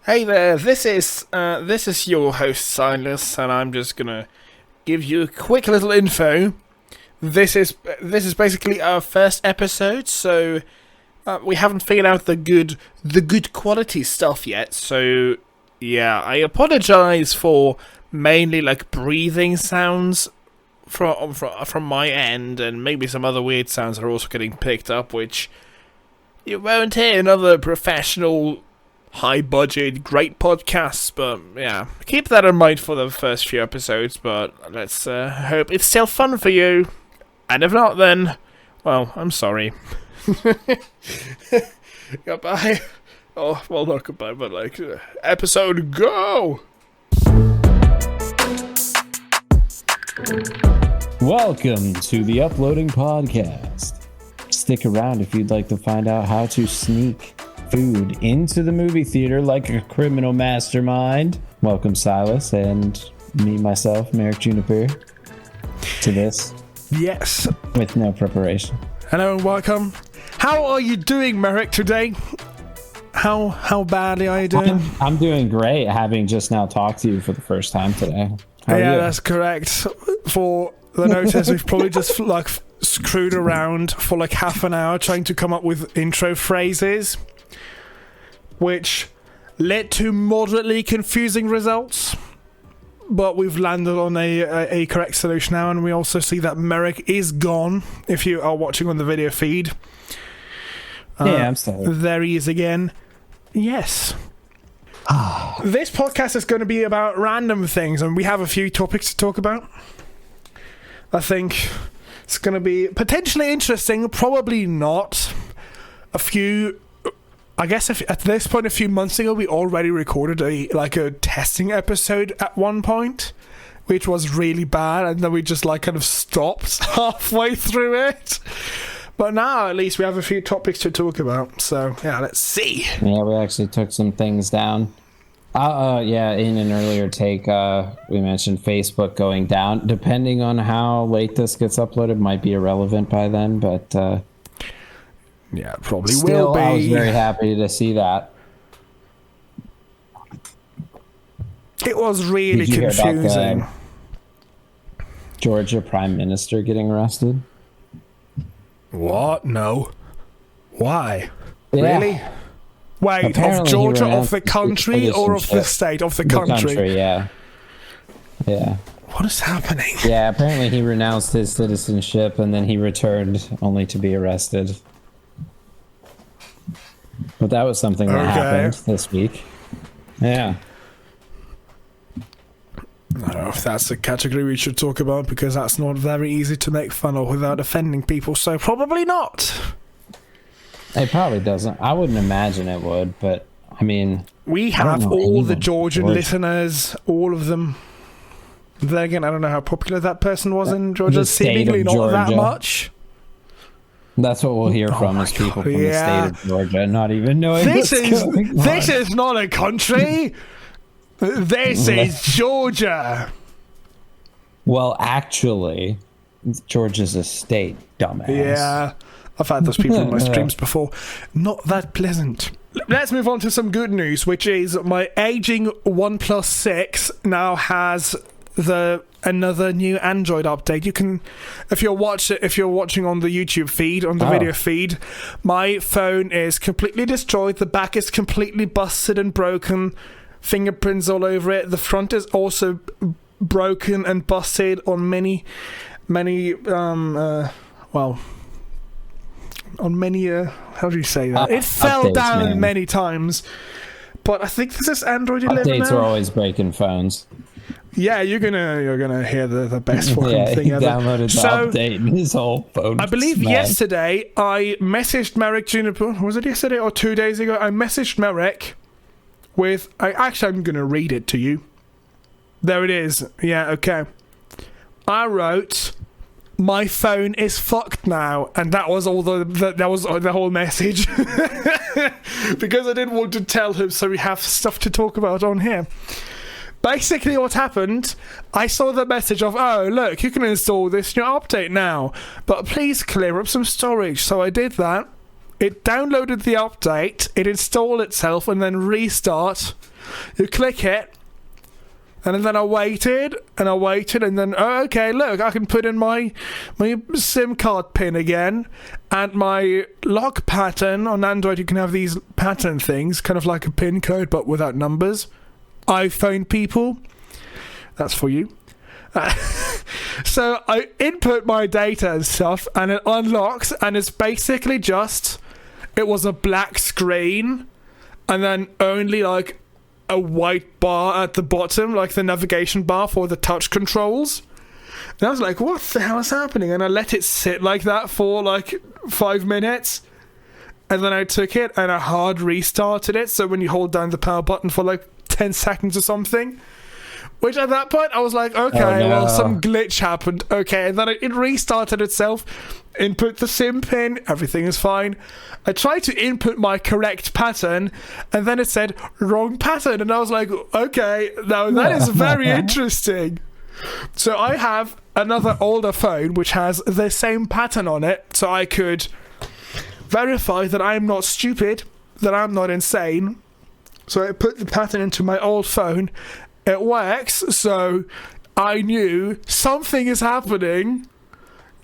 Hey there, this is your host Silas, and I'm just gonna give you a quick little info. This is basically our first episode, so we haven't figured out the good quality stuff yet. So yeah, I apologize for mainly like breathing sounds from my end, and maybe some other weird sounds are also getting picked up, which you won't hear in other professional, high-budget, great podcasts, but yeah, keep that in mind for the first few episodes, but let's hope it's still fun for you, and if not, then, well, I'm sorry. Goodbye. Oh, well, not goodbye, but like, episode go! Welcome to the Uploading Podcast. Stick around if you'd like to find out how to sneak food into the movie theater like a criminal mastermind. Welcome, Silas, and me, myself, Merrick Juniper, to this. Yes. With no preparation. Hello and welcome. How are you doing, Merrick, today? How badly are you doing? I'm doing great, having just now talked to you for the first time today. How are you? That's correct. For the notice, we've probably just like screwed around for like half an hour trying to come up with intro phrases, which led to moderately confusing results. But we've landed on a correct solution now, and we also see that Merrick is gone. If you are watching on the video feed, yeah, I'm sorry. There he is again. Yes. This podcast is going to be about random things, and we have a few topics to talk about. I think it's going to be potentially interesting, probably not. I guess if, at this point, a few months ago, we already recorded a testing episode at one point, which was really bad, and then we just kind of stopped halfway through it. But now, at least, we have a few topics to talk about. So, yeah, let's see. Yeah, we actually took some things down. Yeah, in an earlier take, we mentioned Facebook going down. Depending on how late this gets uploaded, might be irrelevant by then, but yeah, probably still, will be. I was very happy to see that. It was really Did you confusing. Hear about the Georgia Prime Minister getting arrested? What? No. Why? Yeah. Really? Wait, Apparently of Georgia, of the country, or of the state? Of the country? Yeah. What is happening? Yeah, apparently he renounced his citizenship and then he returned only to be arrested. But that was something that happened this week. Yeah. I don't know if that's the category we should talk about, because that's not very easy to make fun of without offending people, so probably not. It probably doesn't. I wouldn't imagine it would, but I mean... We have all the Georgian listeners, all of them. Then again, I don't know how popular that person was in Georgia. Seemingly not that much. That's what we'll hear from is people from the state of Georgia not even knowing this is not a country. This is Georgia. Well, actually, Georgia's a state, dumbass. Yeah, I've had those people in my streams before. Not that pleasant. Let's move on to some good news, which is my aging OnePlus 6 now has another new Android update. You can, if you're watching on the YouTube feed, on the video feed, my phone is completely destroyed. The back is completely busted and broken. Fingerprints all over it. The front is also broken and busted on many how do you say that? It fell down many times. But I think this is Android 11 Updates now. are always breaking phones. Yeah, you're gonna hear the best fucking thing he ever. Downloaded the update and his whole phone. I believe yesterday I messaged Merrick Juniper. Was it yesterday or 2 days ago? I messaged Merrick with... I'm gonna read it to you. There it is. Yeah, okay. I wrote, "My phone is fucked now," and that was all that was the whole message. Because I didn't want to tell him, so we have stuff to talk about on here. Basically what happened, I saw the message of, "Oh, look, you can install this new update now, but please clear up some storage." So I did that. It downloaded the update, it installed itself, and then restart. You click it, and then I waited, and then, oh, okay, look, I can put in my SIM card pin again, and my lock pattern. On Android, you can have these pattern things, kind of like a pin code, but without numbers. iPhone people, that's for you. So I input my data and stuff, and it unlocks, and it's basically just, it was a black screen, and then only like a white bar at the bottom, like the navigation bar for the touch controls. And I was like, what the hell is happening? And I let it sit like that for like 5 minutes. And then I took it and I hard restarted it. So when you hold down the power button for like 10 seconds or something, which at that point I was like, okay, well, some glitch happened. Okay, and then it restarted itself. Input the SIM pin, everything is fine. I tried to input my correct pattern, and then it said wrong pattern, and I was like, okay, now that is very interesting. So I have another older phone which has the same pattern on it, so I could verify that I'm not stupid, that I'm not insane. So I put the pattern into my old phone. It works, so I knew something is happening,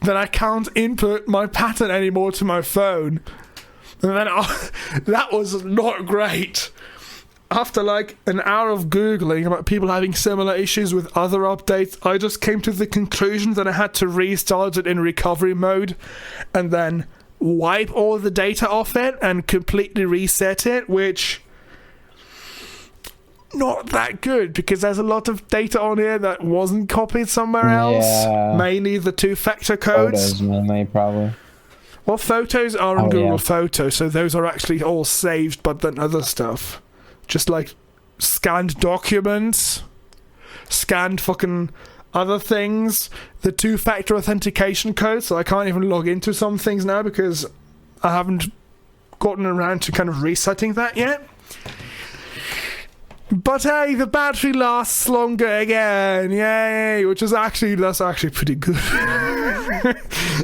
that I can't input my pattern anymore to my phone. And then that was not great. After like an hour of Googling about people having similar issues with other updates, I just came to the conclusion that I had to restart it in recovery mode and then wipe all the data off it and completely reset it, which... not that good, because there's a lot of data on here that wasn't copied somewhere else. Mainly the two-factor codes. Photos, mainly, probably. Well, photos are in Google Photos, so those are actually all saved, but then other stuff. Just like scanned documents, scanned fucking other things, the two-factor authentication code, so I can't even log into some things now because I haven't gotten around to kind of resetting that yet. But hey, the battery lasts longer again, yay! That's actually pretty good.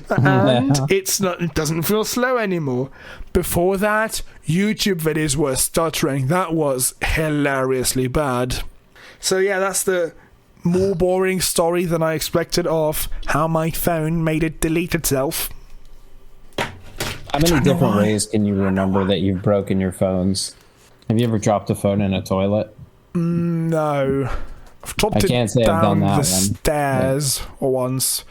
And it doesn't feel slow anymore. Before that, YouTube videos were stuttering. That was hilariously bad. So yeah, that's the more boring story than I expected of how my phone made it delete itself. How many different ways can you remember that you've broken your phones? Have you ever dropped a phone in a toilet? No. I've dropped it down the stairs once.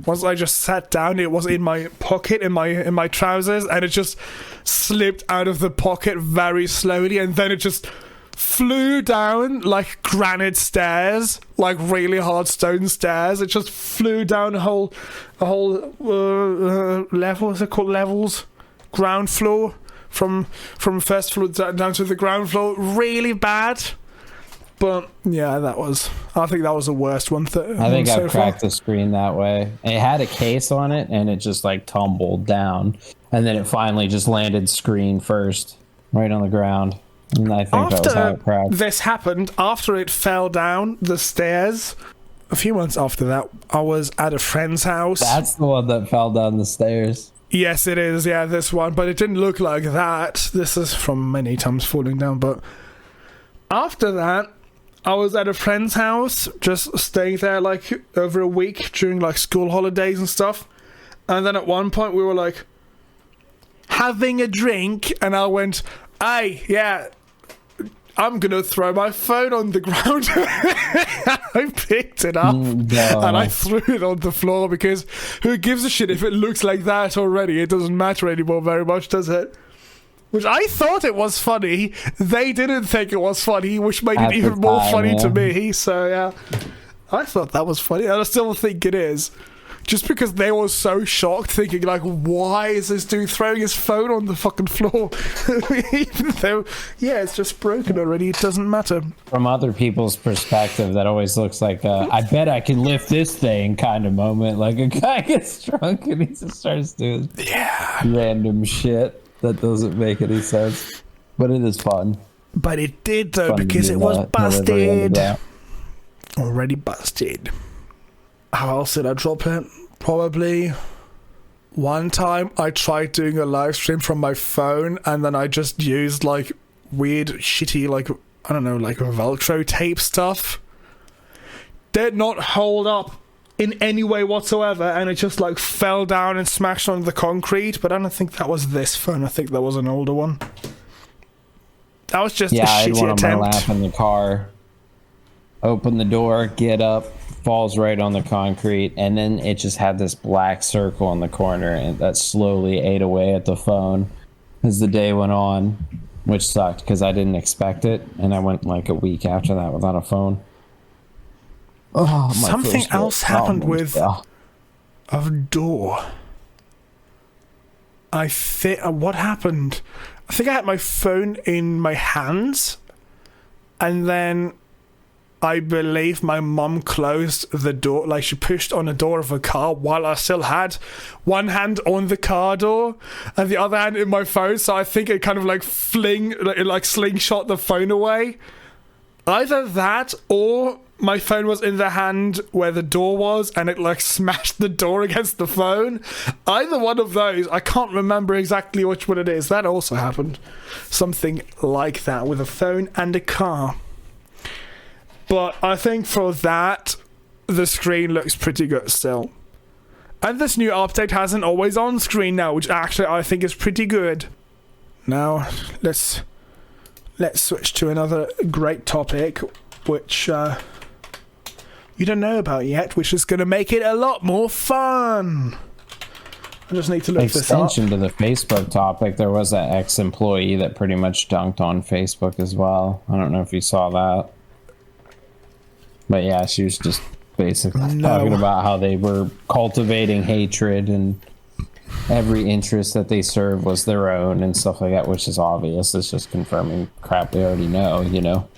Once I just sat down, it was in my pocket, in my trousers, and it just slipped out of the pocket very slowly, and then it just flew down like granite stairs, like really hard stone stairs. It just flew down a whole level. What's it called? Levels? Ground floor. From first floor down to the ground floor. Really bad. But yeah, I think that was the worst one. I think I've cracked the screen that way. It had a case on it, and it just like tumbled down, and then it finally just landed screen first, right on the ground. And I think that was how it cracked. This happened after it fell down the stairs. A few months after that, I was at a friend's house. That's the one that fell down the stairs. Yes, it is. Yeah, this one, but it didn't look like that. This is from many times falling down. But after that, I was at a friend's house, just staying there like over a week during like school holidays and stuff. And then at one point we were like having a drink, and I went, "Hey, yeah, I'm gonna throw my phone on the ground." I picked it up and I threw it on the floor, because who gives a shit if it looks like that already? It doesn't matter anymore very much, does it? Which I thought it was funny. They didn't think it was funny, which made it even more funny to me. So yeah, I thought that was funny, and I still think it is. Just because they were so shocked, thinking like, why is this dude throwing his phone on the fucking floor? Even though, yeah, it's just broken already, it doesn't matter. From other people's perspective, that always looks like a, I bet I can lift this thing kind of moment. Like a guy gets drunk and he just starts doing random shit that doesn't make any sense. But it is fun. But it did though, because it was busted. Already busted. How else did I drop it? Probably one time I tried doing a live stream from my phone, and then I just used like weird shitty like I don't know, like Velcro tape stuff, did not hold up in any way whatsoever, and it just like fell down and smashed onto the concrete. But I don't think that was this phone. I think that was an older one. That was just a I had shitty one on my attempt. lap in the car. Open the door, get up, falls right on the concrete, and then it just had this black circle in the corner, and that slowly ate away at the phone as the day went on, which sucked because I didn't expect it, and I went like a week after that without a phone. Oh, my Something first else world happened problem. with Yeah. a door. I think what happened? I think I had my phone in my hands, and then I believe my mum closed the door, like she pushed on the door of a car while I still had one hand on the car door and the other hand in my phone. So I think it kind of like slingshot the phone away. Either that or my phone was in the hand where the door was and it like smashed the door against the phone. Either one of those. I can't remember exactly which one it is. That also happened. Something like that with a phone and a car. But I think for that, the screen looks pretty good still. And this new update has an always on screen now, which actually I think is pretty good. Now, let's switch to another great topic, which you don't know about yet, which is going to make it a lot more fun. I just need to look this up. Extension to the Facebook topic, there was that ex-employee that pretty much dunked on Facebook as well. I don't know if you saw that. But yeah, she was just basically talking about how they were cultivating hatred and every interest that they served was their own and stuff like that, which is obvious. It's just confirming crap we already know, you know.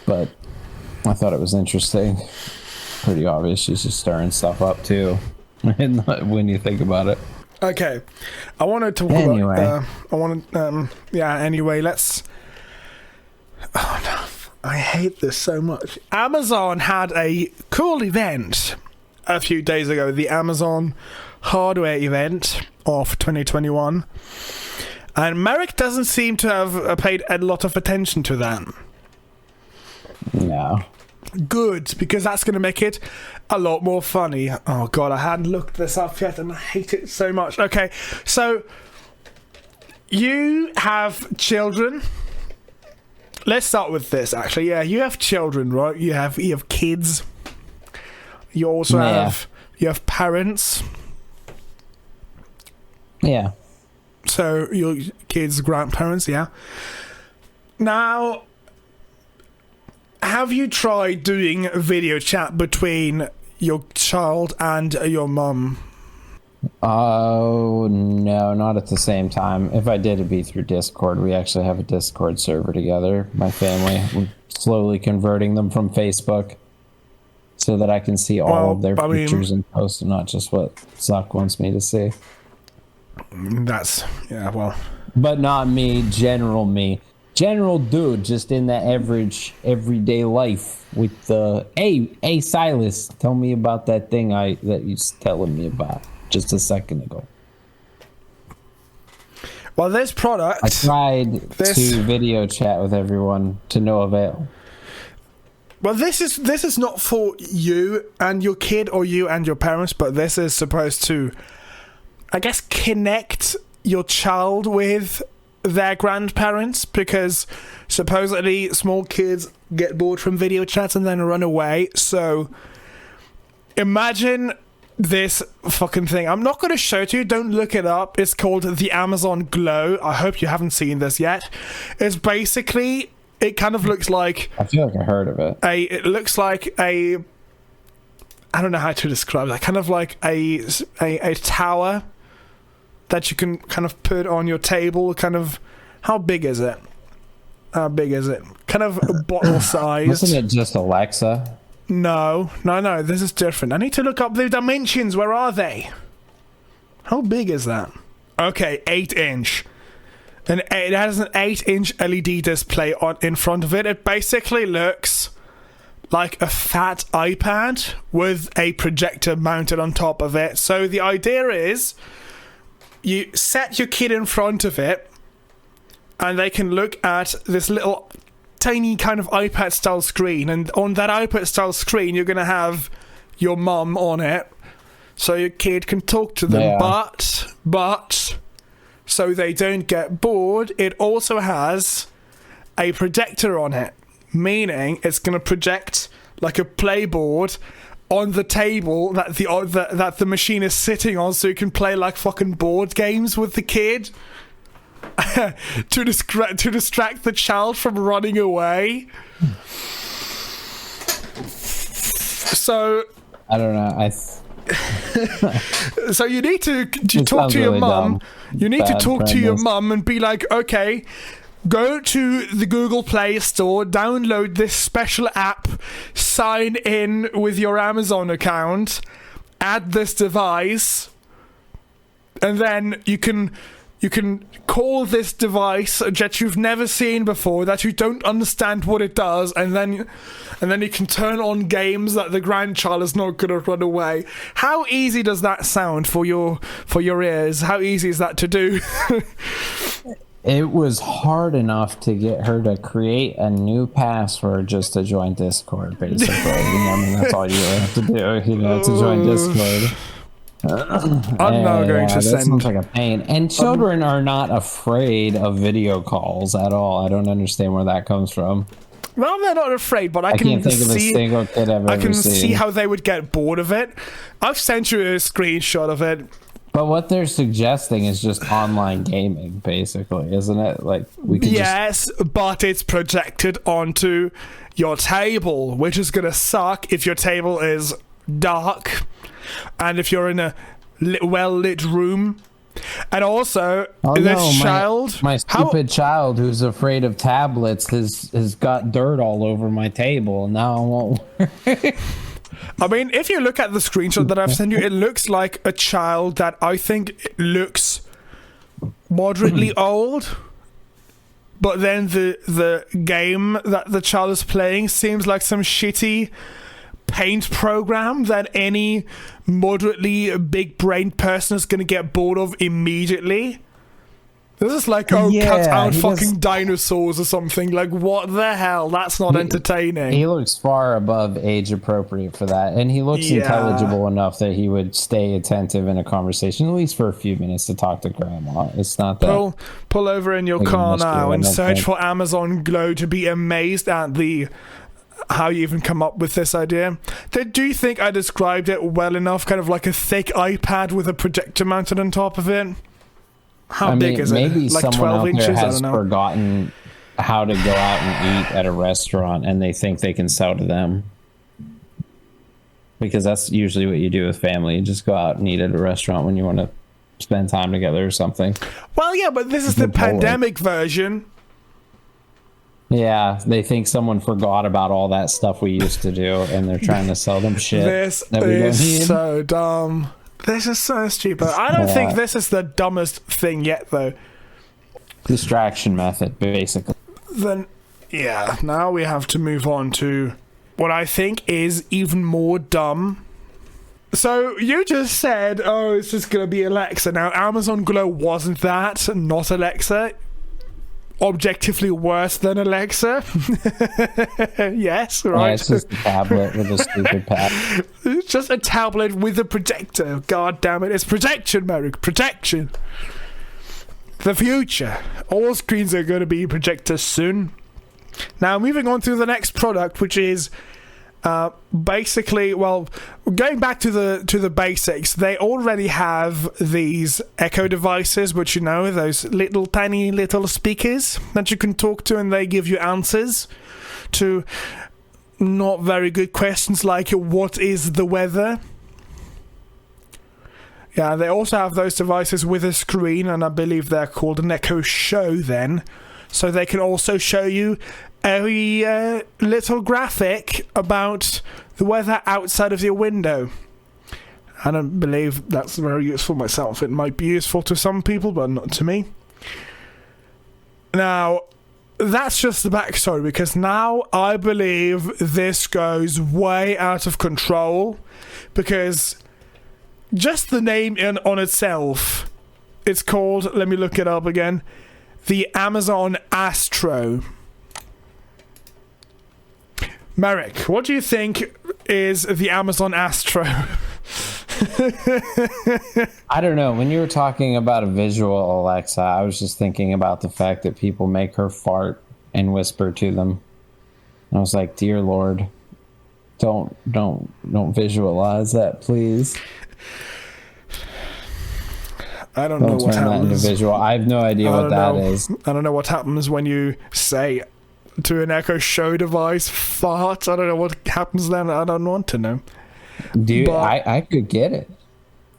But I thought it was interesting. Pretty obvious she's just stirring stuff up too when you think about it. Okay. I want to talk about... Anyway, let's... Oh, no. I hate this so much. Amazon had a cool event a few days ago, the Amazon hardware event of 2021. And Merrick doesn't seem to have paid a lot of attention to that. No. Good, because that's going to make it a lot more funny. Oh, God, I hadn't looked this up yet, and I hate it so much. Okay, so you have children... Let's start with this, actually. Yeah, you have children, right? You have kids. You also have parents. Yeah. So your kids' grandparents, yeah. Now, have you tried doing a video chat between your child and your mum? Oh, no, not at the same time. If I did, it'd be through Discord. We actually have a Discord server together, my family. We're slowly converting them from Facebook so that I can see all of their pictures and posts and not just what Zuck wants me to see. But not me, general me. General dude, just in that everyday life with the, hey, Silas, tell me about that thing that you was telling me about just a second ago. Well, this product... I tried to video chat with everyone to no avail. Well, this is not for you and your kid or you and your parents, but this is supposed to, I guess, connect your child with their grandparents, because supposedly small kids get bored from video chats and then run away. So imagine this fucking thing. I'm not going to show it to you. Don't look it up. It's called the Amazon Glow. I hope you haven't seen this yet. It's basically, it kind of looks like... I feel like I heard of it. It looks like I don't know how to describe it. Kind of like a tower that you can kind of put on your table. Kind of, how big is it? Kind of bottle sized. Wasn't it just Alexa? No, this is different. I need to look up the dimensions. Where are they? How big is that? Okay, 8-inch. And it has an 8-inch LED display in front of it. It basically looks like a fat iPad with a projector mounted on top of it. So the idea is you set your kid in front of it and they can look at this little tiny kind of iPad-style screen, and on that iPad-style screen, you're going to have your mum on it, so your kid can talk to them. Yeah. But, so they don't get bored, it also has a projector on it, meaning it's going to project like a playboard on the table that the machine is sitting on, so you can play like fucking board games with the kid to distract the child from running away. So I don't know. So you need to talk to your mum. You need to talk to your mum and be like, okay, go to the Google Play Store, download this special app, sign in with your Amazon account, add this device, and then you can call this device that you've never seen before, that you don't understand what it does, and then you can turn on games that the grandchild is not going to run away. How easy does that sound for your ears? How easy is that to do? It was hard enough to get her to create a new password just to join Discord, basically. I mean, that's all you really have to do, to join Discord. I'm not going to that send. Sounds like a pain. And children are not afraid of video calls at all. I don't understand where that comes from. Well, they're not afraid, but I can can't think of a single kid I've ever seen. See how they would get bored of it. I've sent you a screenshot of it. But what they're suggesting is just online gaming, basically, isn't it? Like we could but it's projected onto your table, which is gonna suck if your table is dark and if you're in a well-lit room. And also, my stupid child who's afraid of tablets has got dirt all over my table, and now it won't work. I mean, if you look at the screenshot that I've sent you, it looks like a child that I think looks moderately old. But then the game that the child is playing seems like some shitty paint program that any moderately big-brained person is going to get bored of immediately. This is like, cut out fucking dinosaurs or something. Like, what the hell? That's not entertaining. He looks far above age appropriate for that. And he looks intelligible enough that he would stay attentive in a conversation, at least for a few minutes, to talk to grandma. It's not that... Pull over in your car now and search for Amazon Glow to be amazed at how you even come up with this idea. Do you think I described it well enough? Kind of like a thick iPad with a projector mounted on top of it? How big is it? Maybe like someone 12 out inches? there I has don't know. forgotten how to go out and eat at a restaurant, and they think they can sell to them. Because that's usually what you do with family. You just go out and eat at a restaurant when you want to spend time together or something. Well, yeah, but this is the pandemic version. Yeah, they think someone forgot about all that stuff we used to do, and they're trying to sell them shit. This is so dumb. This is so stupid. I don't think this is the dumbest thing yet, though. Distraction method, basically. Then, now we have to move on to what I think is even more dumb. So, you just said, it's just going to be Alexa. Now, Amazon Glow wasn't that, not Alexa. Objectively worse than Alexa. Yes, right. Yeah, it's just a tablet with a stupid pad. It's just a tablet with a projector. God damn it. It's protection, Merrick. Protection. The future. All screens are going to be projectors soon. Now, moving on to the next product, which is basically, well, going back to the basics, they already have these Echo devices, which those little tiny little speakers that you can talk to, and they give you answers to not very good questions like, what is the weather? Yeah, they also have those devices with a screen, and I believe they're called an Echo Show then, so they can also show you a little graphic about the weather outside of your window. I don't believe that's very useful myself. It might be useful to some people, but not to me. Now, that's just the backstory, because now I believe this goes way out of control, because just the name on itself, it's called, let me look it up again, the Amazon Astro. Merrick, what do you think is the Amazon Astro? I don't know. When you were talking about a visual Alexa, I was just thinking about the fact that people make her fart and whisper to them. And I was like, dear Lord, don't visualize that, please. I don't know what happens. Visual. I have no idea what that is. I don't know what happens when you say to an Echo Show device, fart. I don't know what happens then. I don't want to know. Dude, I could get it.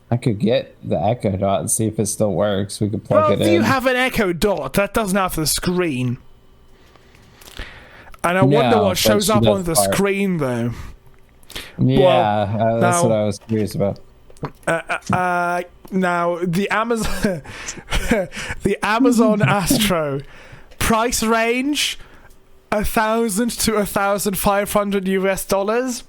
I could get the Echo Dot and see if it still works. We could plug it in. Well, if you have an Echo Dot, that doesn't have the screen. And I wonder what shows up on the screen, though. Yeah, that's what I was curious about. Now, the Amazon, the Amazon Astro price range, $1,000 to $1,500 US.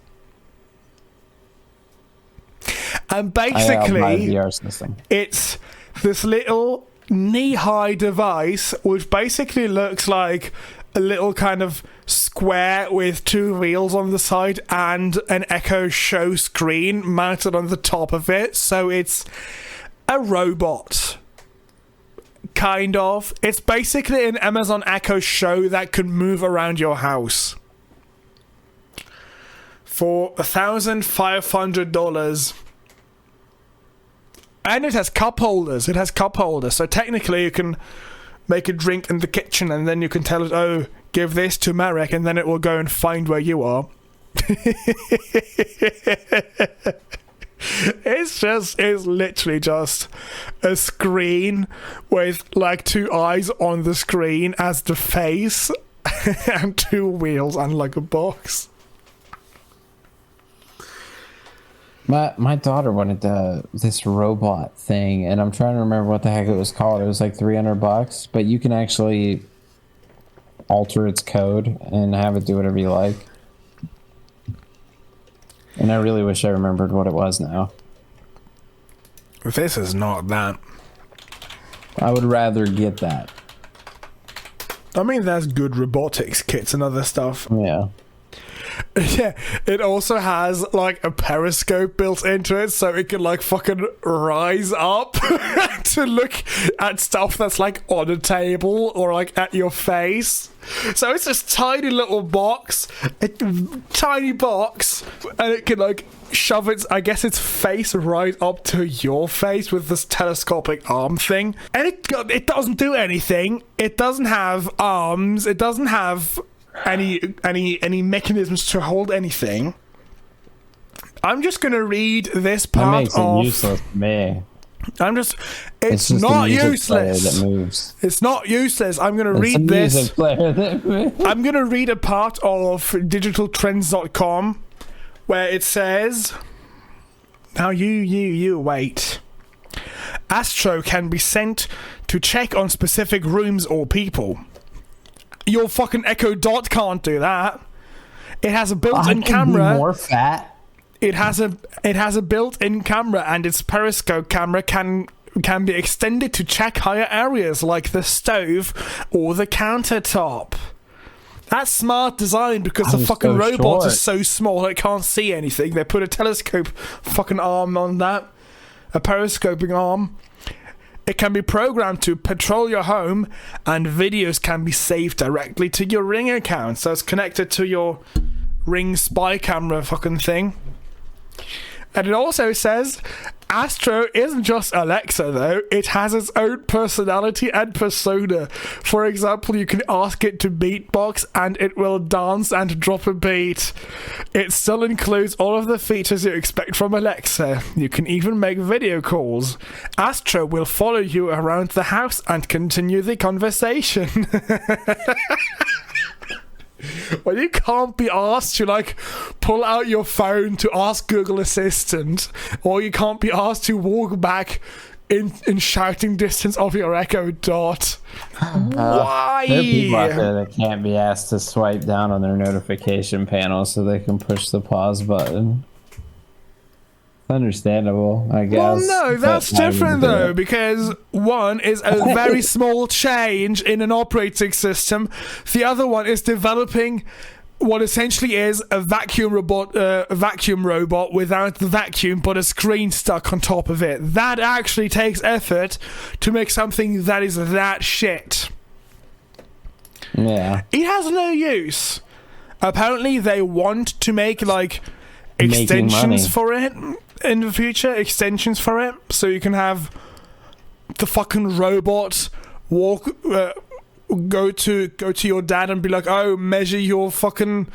And basically, it's this little knee-high device, which basically looks like a little kind of square with two wheels on the side and an Echo Show screen mounted on the top of it. So it's a robot. Kind of. It's basically an Amazon Echo Show that can move around your house. For $1,500. And it has cup holders. So technically you can make a drink in the kitchen and then you can tell it, oh, give this to Marek, and then it will go and find where you are. It's literally just a screen with like two eyes on the screen as the face and two wheels and like a box. My daughter wanted this robot thing, and I'm trying to remember what the heck it was called. It was like $300, but you can actually alter its code and have it do whatever you like. And I really wish I remembered what it was now. This is not that. I would rather get that. I mean, there's good robotics kits and other stuff. Yeah. Yeah, it also has like a periscope built into it, so it can like fucking rise up to look at stuff that's like on a table or like at your face. So it's this tiny little box, and it can like shove its face right up to your face with this telescopic arm thing. And it doesn't do anything. It doesn't have arms. It doesn't have any mechanisms to hold anything. I'm just gonna read this part that makes it useless to me. It's not useless. That moves. It's not useless. I'm gonna read this. I'm gonna read a part of digitaltrends.com where it says, now you wait. Astro can be sent to check on specific rooms or people. Your fucking Echo Dot can't do that. It has a built-in camera. Be more fat. It has a built-in camera, and its periscope camera can be extended to check higher areas like the stove or the countertop. That's smart design because the fucking robot is so small it can't see anything. They put a telescope fucking arm on that, a periscoping arm. It can be programmed to patrol your home, and videos can be saved directly to your Ring account. So it's connected to your Ring spy camera fucking thing. And it also says Astro isn't just Alexa, though. It has its own personality and persona. For example, you can ask it to beatbox and it will dance and drop a beat. It still includes all of the features you expect from Alexa. You can even make video calls. Astro will follow you around the house and continue the conversation. Well, you can't be asked to like pull out your phone to ask Google Assistant, or you can't be asked to walk back in shouting distance of your Echo Dot. Why? There are people out there that can't be asked to swipe down on their notification panel so they can push the pause button. Understandable, I guess. Well, no, that's different though, because one is a very small change in an operating system. The other one is developing what essentially is a vacuum robot without the vacuum, but a screen stuck on top of it. That actually takes effort to make something that is that shit. Yeah. It has no use. Apparently, they want to make like extensions for it in the future. Extensions for it, so you can have the fucking robot go to your dad and be like, oh, measure your fucking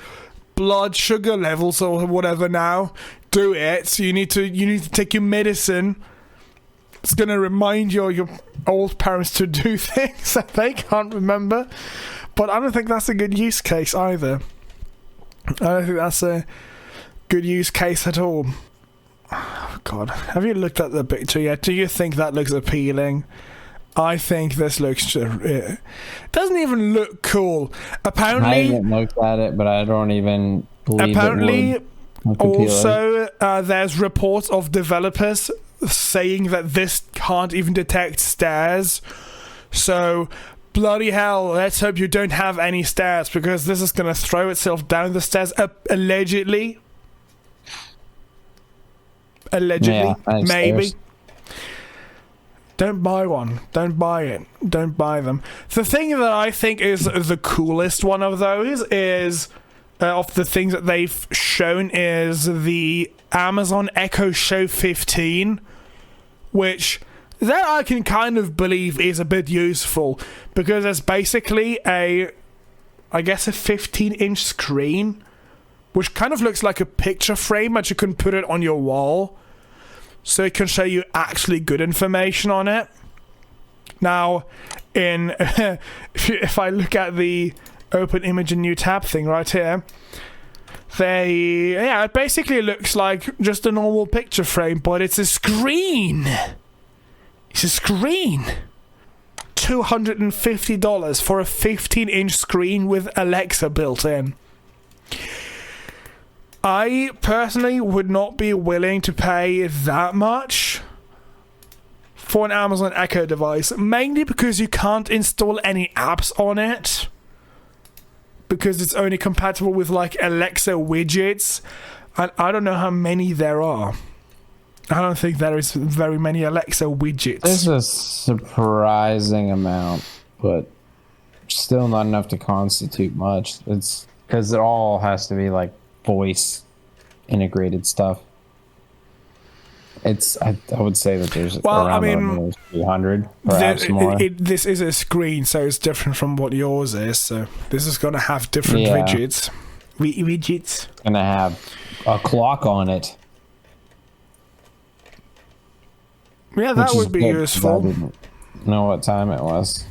blood sugar levels or whatever. Now do it. You need to take your medicine. It's gonna remind your old parents to do things that they can't remember. But I don't think that's a good use case either. I don't think that's a good use case at all. Oh, God, have you looked at the picture yet? Do you think that looks appealing? I think this looks... It doesn't even look cool. Apparently... I haven't looked at it, but I don't even believe apparently, it would look also, there's reports of developers saying that this can't even detect stairs. So, bloody hell, let's hope you don't have any stairs, because this is going to throw itself down the stairs, allegedly. Allegedly, yeah, maybe. Stairs. Don't buy one. Don't buy it. Don't buy them. The thing that I think is the coolest one of those is, of the things that they've shown, is the Amazon Echo Show 15, which that I can kind of believe is a bit useful, because it's basically I guess a 15-inch screen, which kind of looks like a picture frame, but you can put it on your wall, so it can show you actually good information on it. Now, if I look at the open image and new tab thing right here, it basically looks like just a normal picture frame, but it's a screen. It's a screen. $250 for a 15-inch screen with Alexa built in. I personally would not be willing to pay that much for an Amazon Echo device, mainly because you can't install any apps on it, because it's only compatible with like Alexa widgets, and I don't know how many there are. I don't think there is very many Alexa widgets. There's a surprising amount, but still not enough to constitute much. It's because it all has to be like voice integrated stuff. I would say that there's around 300, perhaps more. This is a screen, so it's different from what yours is. So this is going to have different widgets. Widgets. Going to have a clock on it. Yeah, that would be useful. I didn't know what time it was.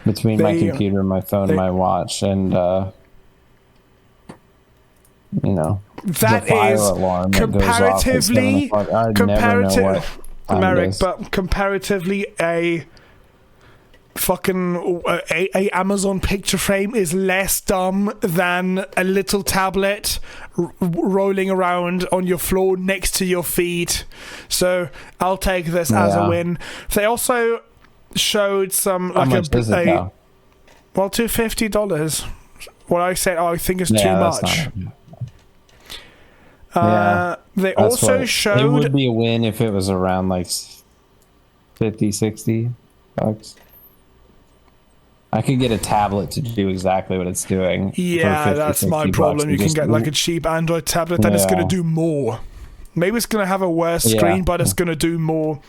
Between my computer and my phone and my watch, and that is comparatively a fucking a Amazon picture frame is less dumb than a little tablet rolling around on your floor next to your feet. So I'll take this as a win. They also showed some like $250. What I said, I think is too much. They also showed... It would be a win if it was around like 50, 60 bucks. I could get a tablet to do exactly what it's doing. Yeah, that's my problem. You can get like a cheap Android tablet that is going to do more. Maybe it's going to have a worse screen, but it's going to do more.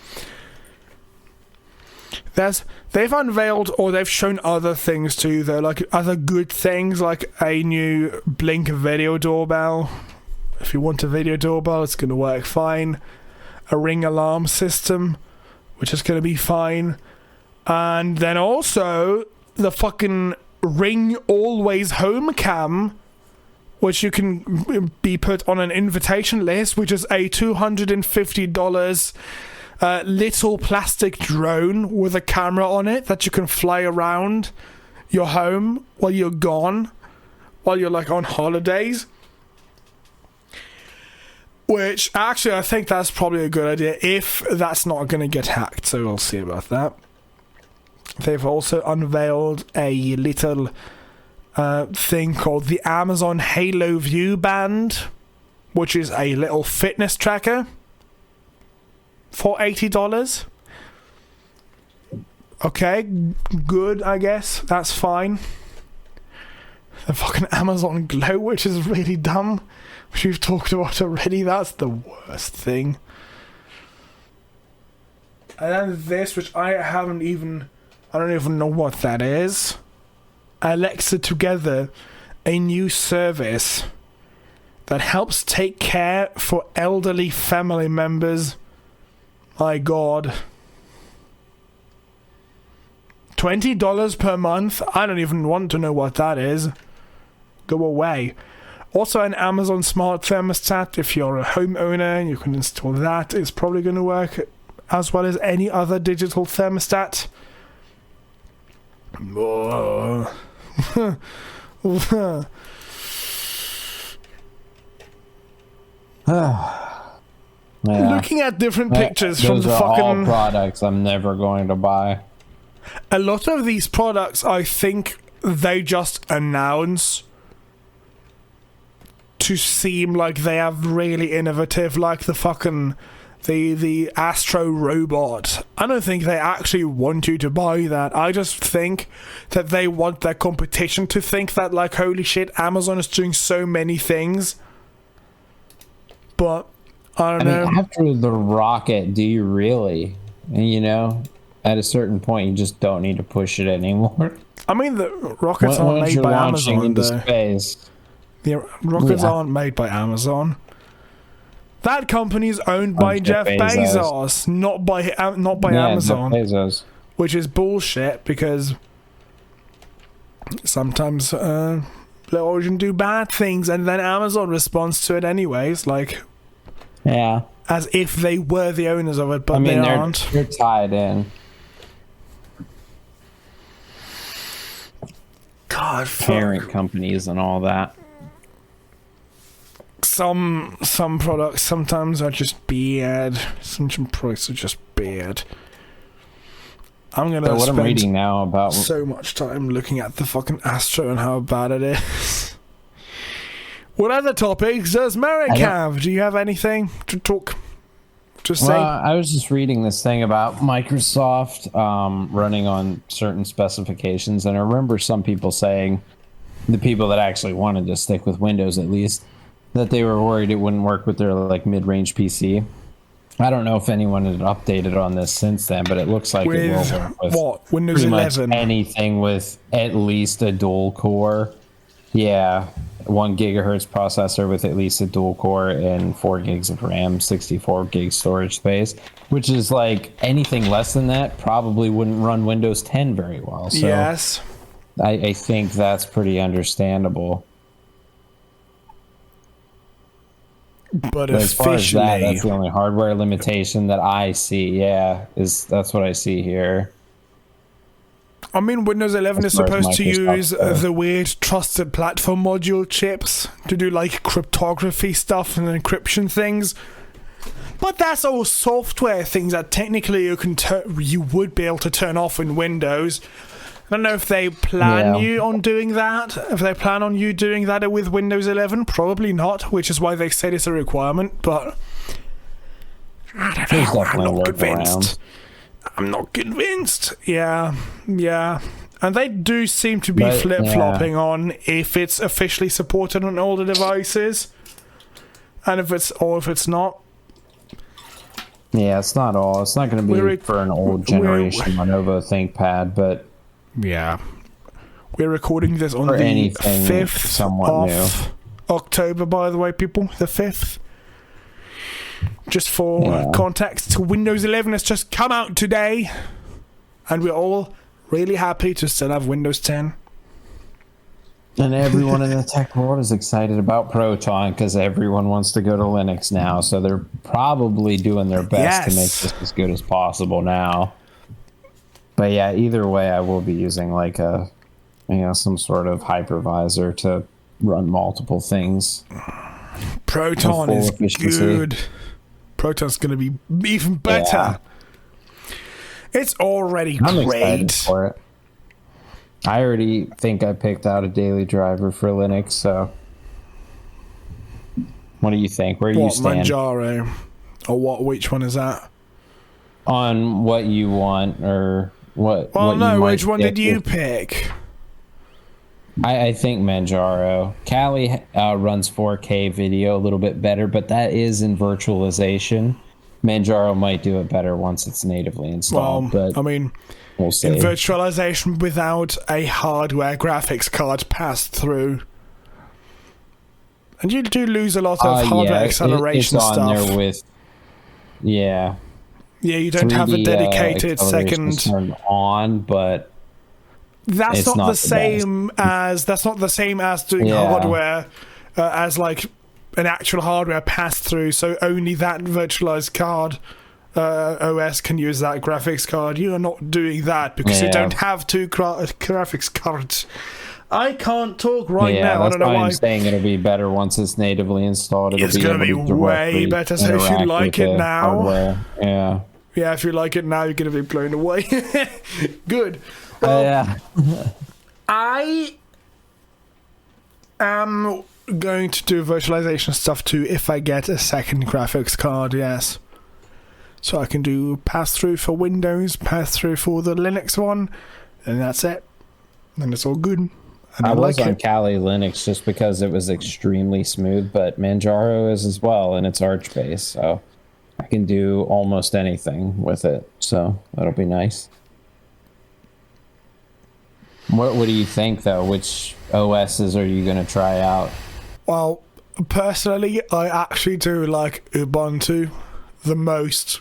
They've unveiled, or they've shown other things too, though, like other good things, like a new Blink video doorbell. If you want a video doorbell, it's going to work fine. A Ring alarm system, which is going to be fine. And then also the fucking Ring Always Home Cam, which you can be put on an invitation list, which is a $250 little plastic drone with a camera on it that you can fly around your home while you're gone, while you're like on holidays. Which actually I think that's probably a good idea if that's not going to get hacked, so we'll see about that. They've also unveiled a little thing called the Amazon Halo View Band, which is a little fitness tracker for $80. Okay, good, I guess. That's fine. The fucking Amazon Glow, which is really dumb, which we've talked about already. That's the worst thing. And then this, which I don't even know what that is. Alexa Together, a new service that helps take care for elderly family members. My God. $20 per month? I don't even want to know what that is. Go away. Also, an Amazon Smart Thermostat. If you're a homeowner and you can install that, it's probably going to work as well as any other digital thermostat. Looking at different pictures from the fucking all products I'm never going to buy. A lot of these products, I think they just announce to seem like they are really innovative, like the Astro robot. I don't think they actually want you to buy that. I just think that they want their competition to think that, like, holy shit, Amazon is doing so many things. But I don't know. After the rocket, do you really? And at a certain point, you just don't need to push it anymore. I mean, the rockets aren't made by Amazon, into though. Space. The rockets aren't made by Amazon. That company is owned by Jeff Bezos, not by Amazon. Jeff Bezos. Which is bullshit, because sometimes Blue Origin do bad things, and then Amazon responds to it anyways, as if they were the owners of it, but they aren't. They're tied in. God, parent companies and all that. Some products sometimes are just bad. Some products are just bad. I'm gonna spend I'm reading now about so much time looking at the fucking Astro and how bad it is. What other topics does Merrick have? Do you have anything to talk? I was just reading this thing about Microsoft running on certain specifications, and I remember some people saying, the people that actually wanted to stick with Windows at least, that they were worried it wouldn't work with their mid-range PC. I don't know if anyone had updated on this since then, but it looks like it will work with what? Windows 11? Anything with at least a dual core. Yeah, 1 gigahertz processor with at least a dual core and 4 gigs of RAM, 64 gig storage space, which is anything less than that probably wouldn't run Windows 10 very well. So yes. I think that's pretty understandable. But as far as that's the only hardware limitation that I see. That's what I see here. I mean, Windows 11 is supposed to use the weird trusted platform module chips to do cryptography stuff and encryption things. But that's all software things that technically you would be able to turn off in Windows. I don't know if they plan you on doing that. If they plan on you doing that with Windows 11, probably not, which is why they said it's a requirement, but I don't know. I'm not convinced. I'm not convinced. Yeah. And they do seem to be flip-flopping on if it's officially supported on older devices, and if it's not. Yeah, it's not all. It's not going to be for an old generation Lenovo ThinkPad, but yeah, we're recording this on the 5th of October, by the way, people. The 5th. Just for context, Windows 11 has just come out today, and we're all really happy to still have Windows 10. And everyone in the tech world is excited about Proton because everyone wants to go to Linux now, so they're probably doing their best to make this as good as possible now. But yeah, either way, I will be using some sort of hypervisor to run multiple things. Proton is good. Proton's going to be even better. Yeah. It's already I'm great. Excited for it. I already think I picked out a daily driver for Linux, so what do you think? Where do you stand? Manjaro? Or what? Which one is that? On what you want, or what? Well, what no, you might which one did you if, pick? I think Manjaro. Kali runs 4K video a little bit better, but that is in virtualization. Manjaro might do it better once it's natively installed. But I mean, we'll see. In virtualization without a hardware graphics card passed through. And you do lose a lot of hardware acceleration it's on stuff. There with, yeah. Yeah, you don't have a dedicated second turned on, but that's not the same as doing hardware as like an actual hardware pass through. So only that virtualized card OS can use that graphics card. You are not doing that because you don't have two graphics cards. I can't talk right now. I don't know why. I'm saying it'll be better once it's natively installed. It's going to be way better. So if you like it now, yeah, if you like it now, you're going to be blown away. Good. Well, I am going to do virtualization stuff too if I get a second graphics card, yes. So I can do pass-through for Windows, pass-through for the Linux one, and that's it. And it's all good. And I was on Kali Linux just because it was extremely smooth, but Manjaro is as well, and it's Arch-based, so I can do almost anything with it. So that'll be nice. What do you think, though? Which OSs are you going to try out? Well, personally, I actually do like Ubuntu the most.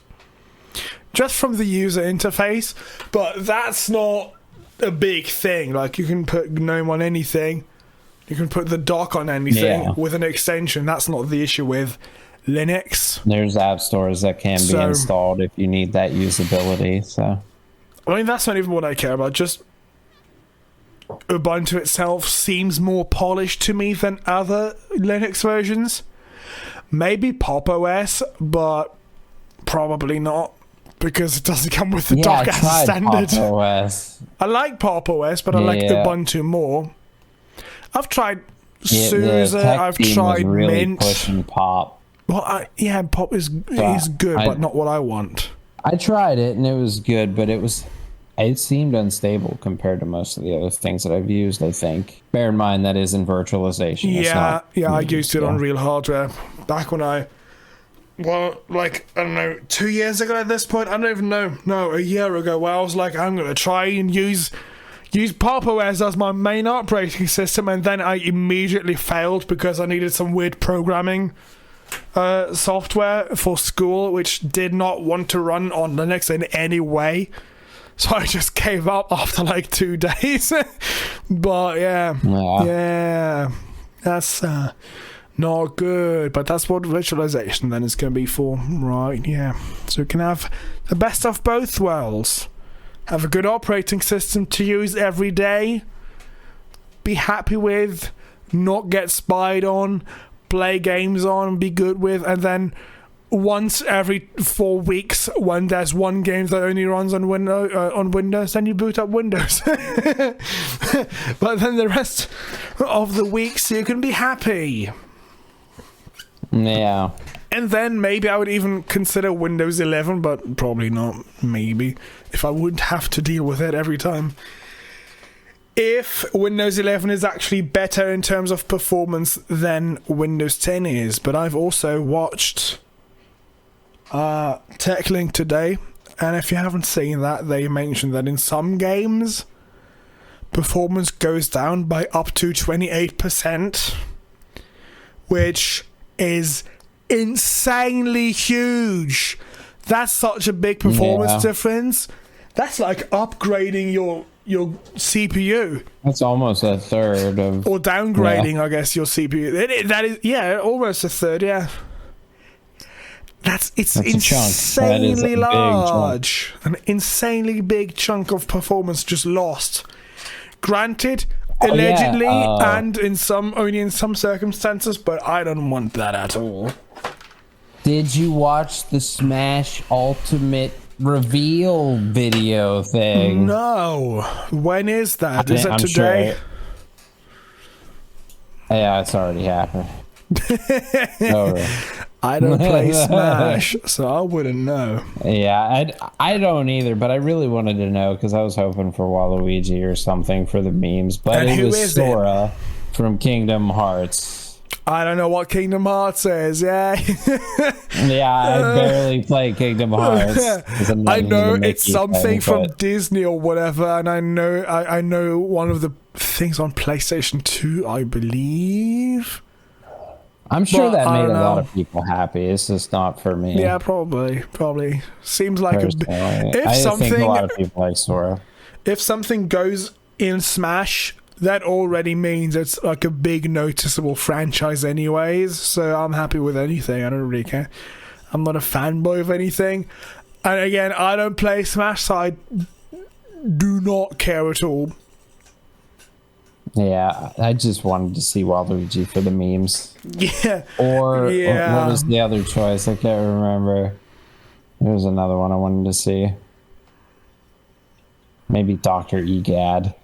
Just from the user interface, but that's not a big thing. Like, you can put GNOME on anything. You can put the dock on anything with an extension. That's not the issue with Linux. There's app stores that can be installed if you need that usability. So, I mean, that's not even what I care about. Just Ubuntu itself seems more polished to me than other Linux versions. Maybe Pop OS, but probably not, because it doesn't come with the dock as a standard. Pop OS. I like Pop OS, but I like Ubuntu more. I've tried SUSE, I've tried really Mint. Pushing Pop. Well, Pop is good, but not what I want. I tried it and it was good, but it seemed unstable compared to most of the other things that I've used, I think. Bear in mind that is in virtualization. I used it on real hardware back when I don't know, 2 years ago at this point. I don't even know. No, a year ago, where I was like, I'm going to try and use Pop OS as my main operating system, and then I immediately failed because I needed some weird programming software for school, which did not want to run on Linux in any way. So I just gave up after like 2 days. But yeah, that's not good. But that's what virtualization then is going to be for, right? Yeah. So you can have the best of both worlds. Have a good operating system to use every day. Be happy with, not get spied on, play games on, be good with, and then once every 4 weeks, when there's one game that only runs on Windows, then you boot up Windows. But then the rest of the weeks, you can be happy. Yeah. And then maybe I would even consider Windows 11, but probably not. Maybe, if I wouldn't have to deal with it every time. If Windows 11 is actually better in terms of performance than Windows 10 is. But I've also watched TechLink today, and if you haven't seen that, they mentioned that in some games performance goes down by up to 28%, which is insanely huge. That's such a big performance difference. That's like upgrading your CPU. That's almost a third of, or downgrading, I guess, your CPU. That is almost a third. Yeah. It's insanely large. An insanely big chunk of performance just lost. Granted, allegedly, and only in some circumstances, but I don't want that at all. Did you watch the Smash Ultimate reveal video thing. No. When is that? Is it today? Sure. Yeah, it's already happened. I don't play Smash, so I wouldn't know. Yeah, I don't either, but I really wanted to know because I was hoping for Waluigi or something for the memes. But it was Sora from Kingdom Hearts. I don't know what Kingdom Hearts is, yeah. Yeah, I barely play Kingdom Hearts. I know it's something from Disney or whatever, and I know one of the things on PlayStation 2, I believe. I'm sure that made a lot of people happy. It's just not for me. Yeah, probably. Seems like I think a lot of people like Sora. If something goes in Smash, that already means it's like a big noticeable franchise anyways, so I'm happy with anything. I don't really care. I'm not a fanboy of anything. And again, I don't play Smash, so I do not care at all. Yeah, I just wanted to see Waluigi for the memes. Yeah. Or what was the other choice? I can't remember. There was another one I wanted to see. Maybe Dr. Egad.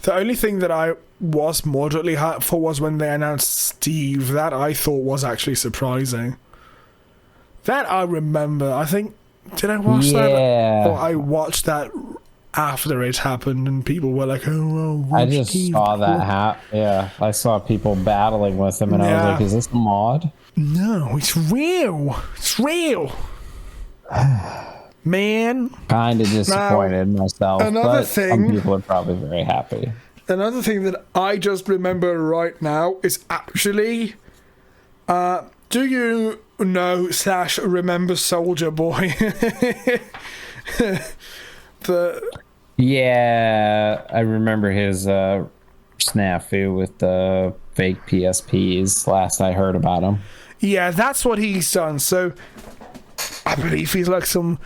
The only thing that I was moderately hyped for was when they announced Steve. That I thought was actually surprising. That I remember. I think, did I watch that? Or I watched that after it happened and people were like, oh, well, I just saw that yeah, I saw people battling with him and I was like, is this a mod? No, it's real. It's real. Man. Kind of disappointed myself, but some people are probably very happy. Another thing that I just remember right now is actually, do you know / remember Soldier Boy? Yeah, I remember his snafu with the fake PSPs last I heard about him. Yeah, that's what he's done. So I believe he's like some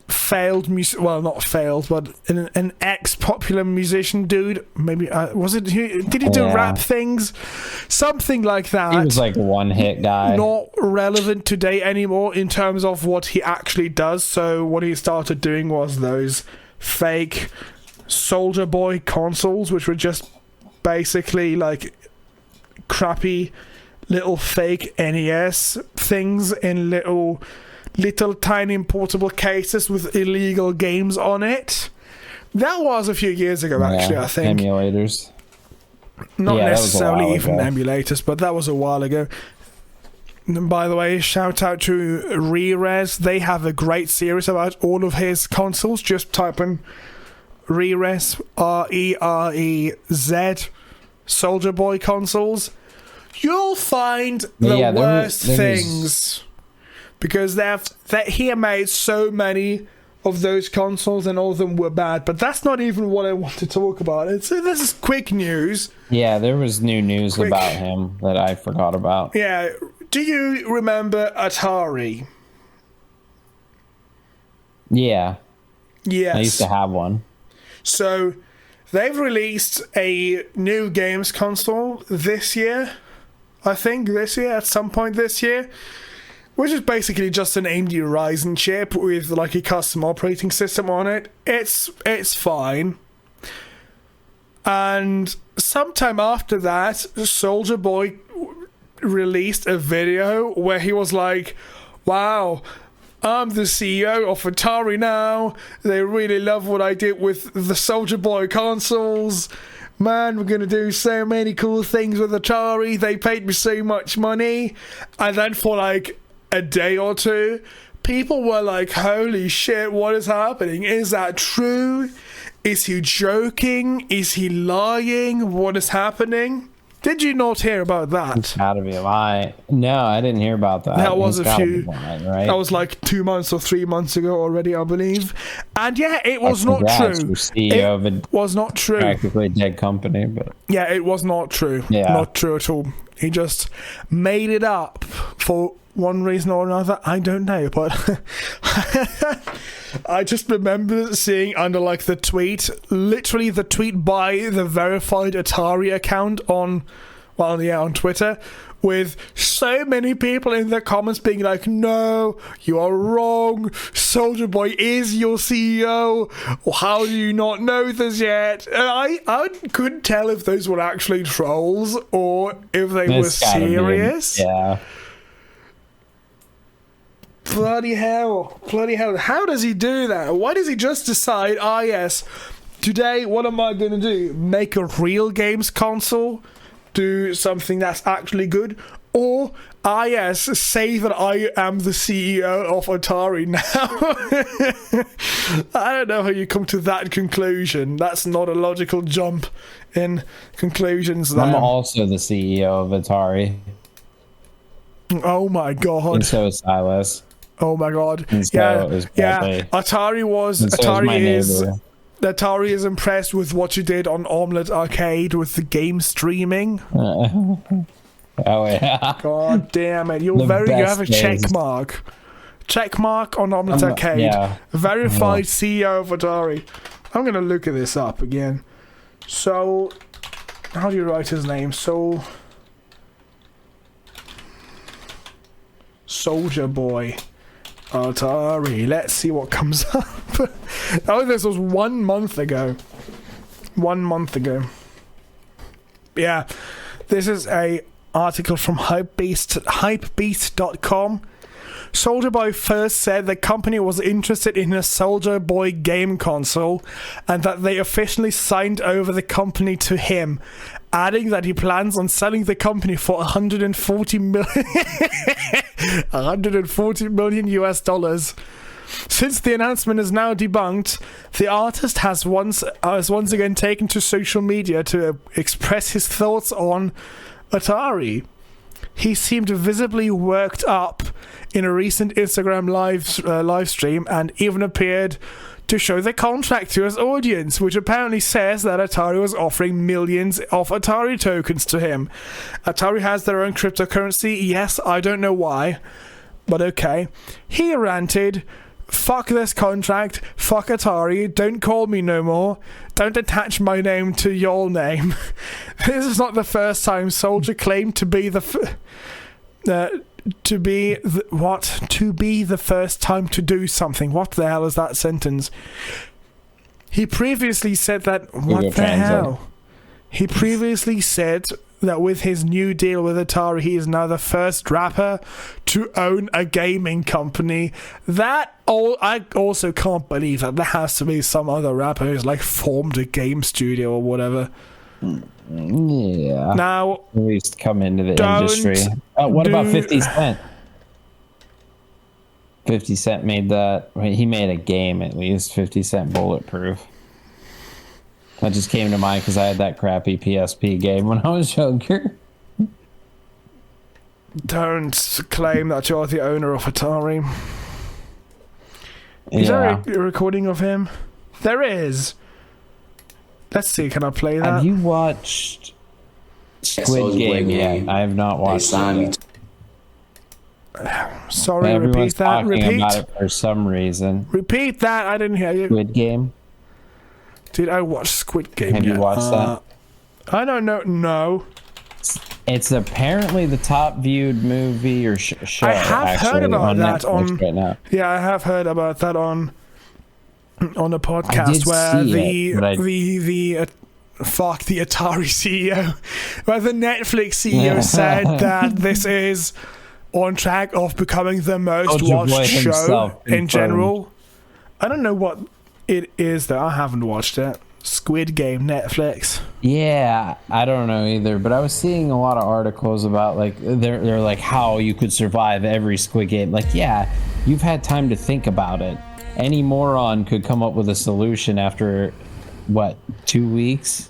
failed music. Well, not failed, but an ex-popular musician dude. Maybe was it? Did he do rap things? Something like that. He was like a one-hit guy. Not relevant today anymore in terms of what he actually does. So what he started doing was those fake Soldier Boy consoles, which were just basically like crappy little fake NES things in little tiny portable cases with illegal games on it. That was a few years ago, actually, I think. Emulators. Not necessarily even emulators, but that was a while ago. And by the way, shout out to Rerez. They have a great series about all of his consoles. Just type in Rerez, REREZ, Soldier Boy consoles. You'll find the worst things. Because he made so many of those consoles and all of them were bad. But that's not even what I want to talk about. This is quick news. Yeah, there was new news about him that I forgot about. Yeah. Do you remember Atari? Yeah. Yes. I used to have one. So, they've released a new games console this year. I think at some point this year. Which is basically just an AMD Ryzen chip with like a custom operating system on it. It's fine. And sometime after that, Soldier Boy released a video where he was like, wow, I'm the CEO of Atari now. They really love what I did with the Soldier Boy consoles. Man, we're going to do so many cool things with Atari. They paid me so much money. And then for like a day or two, people were like, holy shit, what is happening? Is that true? Is he joking? Is he lying? What is happening? Did you not hear about that? It's gotta be a lie. No, I didn't hear about that. That was lying, right? That was like 2 months or 3 months ago already, I believe. And yeah, it was not true. It was not true. Practically dead company, but yeah, it was not true. Yeah. Not true at all. He just made it up for one reason or another. I don't know, but I just remember seeing under like the tweet, literally the tweet by the verified Atari account on well, yeah, on Twitter, with so many people in the comments being like, no, you are wrong, Soulja Boy is your CEO, how do you not know this yet? And I couldn't tell if those were actually trolls or if they were serious. Yeah. Bloody hell. How does he do that? Why does he just decide, yes, today what am I going to do? Make a real games console? Do something that's actually good? Or, yes, say that I am the CEO of Atari now? I don't know how you come to that conclusion. That's not a logical jump in conclusions there. I'm also the CEO of Atari. Oh my god. And so is Silas. Oh my god. And so is Bradley. Atari is impressed with what you did on Omelette Arcade with the game streaming. Oh yeah. God damn it. You have a check mark. Check mark on Omelette Arcade. Yeah. Verified CEO of Atari. I'm gonna look at this up again. So, how do you write his name? Soulja Boy Atari. Let's see what comes up. This was 1 month ago. 1 month ago. Yeah. This is a article from hypebeast.com. Soulja Boy first said the company was interested in a Soulja Boy game console and that they officially signed over the company to him, adding that he plans on selling the company for 140 million US dollars. Since the announcement is now debunked, the artist has once again taken to social media to express his thoughts on Atari. He seemed visibly worked up in a recent Instagram live stream and even appeared to show the contract to his audience, which apparently says that Atari was offering millions of Atari tokens to him. Atari has their own cryptocurrency. Yes, I don't know why, but okay. He ranted, "Fuck this contract, fuck Atari, don't call me no more, don't attach my name to your name." This is not the first time Soulja claimed to be the first time to do something. What the hell is that sentence? He previously said that He previously said that with his new deal with Atari, he is now the first rapper to own a gaming company. I also can't believe that there has to be some other rapper who's like formed a game studio or whatever. Yeah. Now, at least come into the industry. What about 50 Cent? 50 Cent made that. He made a game at least. 50 Cent Bulletproof. That just came to mind because I had that crappy PSP game when I was younger. Don't claim that you're the owner of Atari. Is there a recording of him? There is. Let's see, can I play that? Have you watched Squid Game yet? I have not watched it. Sorry, everyone's repeat that. Talking about it for some reason. Repeat that. I didn't hear you. Squid Game. Did I watch Squid Game? Have you watched that? I don't know. No. It's apparently the top viewed movie or show. I have heard about that on. Right now. Yeah, I have heard about that on a podcast where the Atari CEO, where the Netflix CEO said that this is on track of becoming the most watched show in general. I don't know what it is though. I haven't watched it. Squid Game, Netflix. Yeah, I don't know either, but I was seeing a lot of articles about like they're like how you could survive every Squid Game. Like, yeah, you've had time to think about it. Any moron could come up with a solution after what, 2 weeks?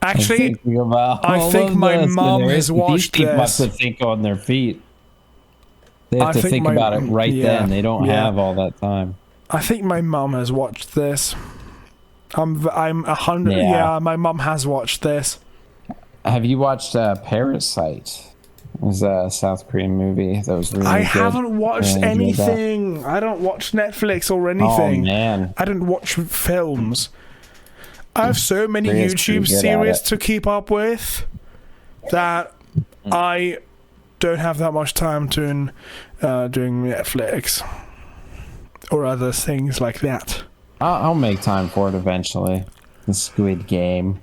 Actually, I think my mom has watched this. People have to think on their feet. They have to think about it right then. They don't have all that time. I think my mom has watched this. I'm 100. Yeah, my mom has watched this. Have you watched Parasite? It was a South Korean movie that was really good. I haven't watched anything. I don't watch Netflix or anything. Oh man, I don't watch films. I have so many YouTube series to keep up with that I don't have that much time doing Netflix or other things like that. I'll make time for it eventually. The Squid Game.